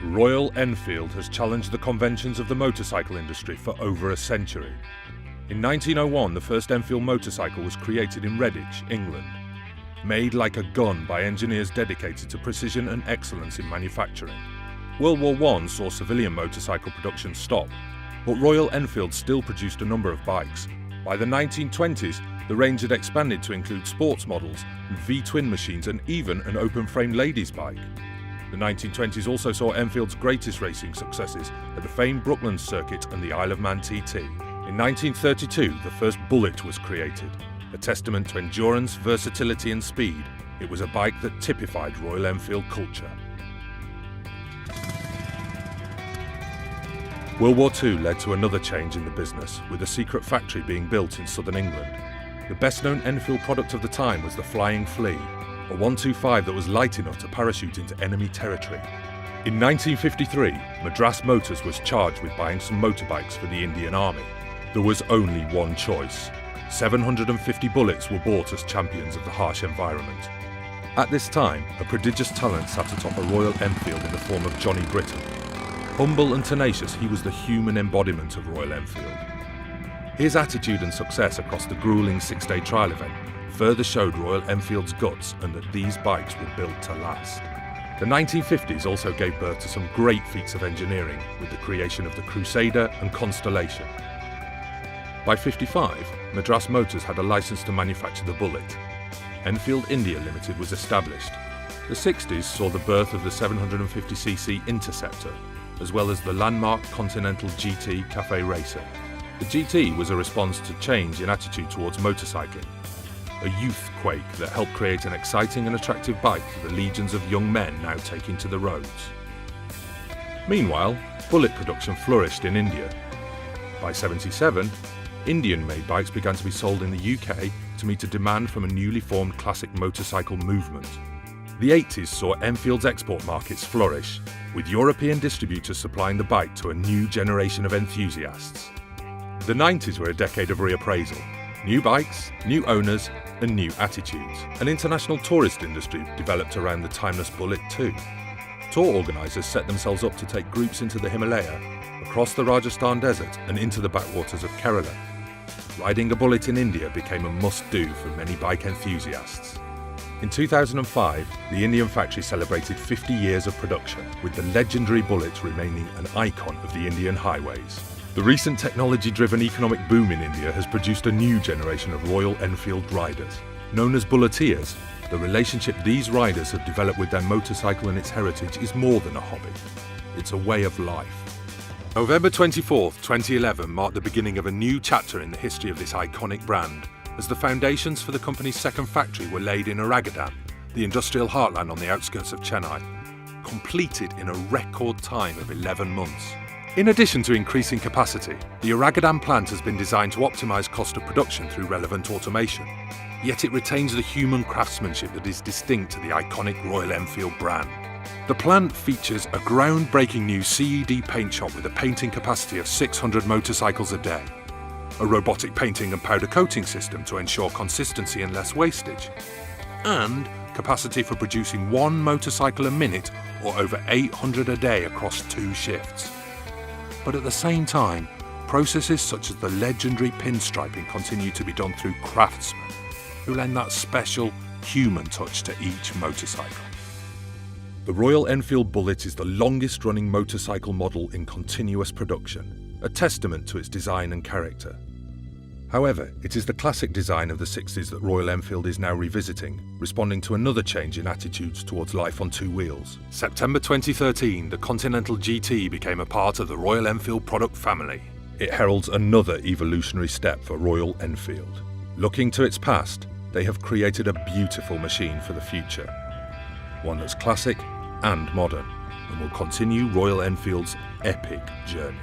Royal Enfield has challenged the conventions of the motorcycle industry for over a century. In 1901, the first Enfield motorcycle was created in Redditch, England. Made like a gun by engineers dedicated to precision and excellence in manufacturing. World War I saw civilian motorcycle production stop, but Royal Enfield still produced a number of bikes. By the 1920s, the range had expanded to include sports models and V-twin machines and even an open-frame ladies' bike. The 1920s also saw Enfield's greatest racing successes at the famed Brooklands Circuit and the Isle of Man TT. In 1932, the first Bullet was created, a testament to endurance, versatility and speed. It was a bike that typified Royal Enfield culture. World War II led to another change in the business, with a secret factory being built in southern England. The best-known Enfield product of the time was the Flying Flea, a 125 that was light enough to parachute into enemy territory. In 1953, Madras Motors was charged with buying some motorbikes for the Indian Army. There was only one choice. 750 bullets were bought as champions of the harsh environment. At this time, a prodigious talent sat atop a Royal Enfield in the form of Johnny Britton. Humble and tenacious, he was the human embodiment of Royal Enfield. His attitude and success across the grueling six-day trial event further showed Royal Enfield's guts and that these bikes were built to last. The 1950s also gave birth to some great feats of engineering with the creation of the Crusader and Constellation. By 1955, Madras Motors had a license to manufacture the Bullet. Enfield India Limited was established. The 60s saw the birth of the 750cc Interceptor, as well as the landmark Continental GT Cafe Racer. The GT was a response to change in attitude towards motorcycling, a youth quake that helped create an exciting and attractive bike for the legions of young men now taking to the roads. Meanwhile, bullet production flourished in India. By 1977, Indian-made bikes began to be sold in the UK to meet a demand from a newly formed classic motorcycle movement. The 80s saw Enfield's export markets flourish, with European distributors supplying the bike to a new generation of enthusiasts. The 90s were a decade of reappraisal. New bikes, new owners, and new attitudes. An international tourist industry developed around the timeless Bullet too. Tour organisers set themselves up to take groups into the Himalaya, across the Rajasthan desert and into the backwaters of Kerala. Riding a Bullet in India became a must-do for many bike enthusiasts. In 2005, the Indian factory celebrated 50 years of production, with the legendary Bullet remaining an icon of the Indian highways. The recent technology-driven economic boom in India has produced a new generation of Royal Enfield riders. Known as Bulleteers, the relationship these riders have developed with their motorcycle and its heritage is more than a hobby. It's a way of life. November 24, 2011 marked the beginning of a new chapter in the history of this iconic brand, as the foundations for the company's second factory were laid in Oragadam, the industrial heartland on the outskirts of Chennai, completed in a record time of 11 months. In addition to increasing capacity, the Oragadam plant has been designed to optimise cost of production through relevant automation, yet it retains the human craftsmanship that is distinct to the iconic Royal Enfield brand. The plant features a groundbreaking new CED paint shop with a painting capacity of 600 motorcycles a day, a robotic painting and powder coating system to ensure consistency and less wastage, and capacity for producing one motorcycle a minute or over 800 a day across 2 shifts. But at the same time, processes such as the legendary pinstriping continue to be done through craftsmen who lend that special human touch to each motorcycle. The Royal Enfield Bullet is the longest running motorcycle model in continuous production, a testament to its design and character. However, it is the classic design of the 60s that Royal Enfield is now revisiting, responding to another change in attitudes towards life on 2 wheels. September 2013, the Continental GT became a part of the Royal Enfield product family. It heralds another evolutionary step for Royal Enfield. Looking to its past, they have created a beautiful machine for the future. One that's classic and modern, and will continue Royal Enfield's epic journey.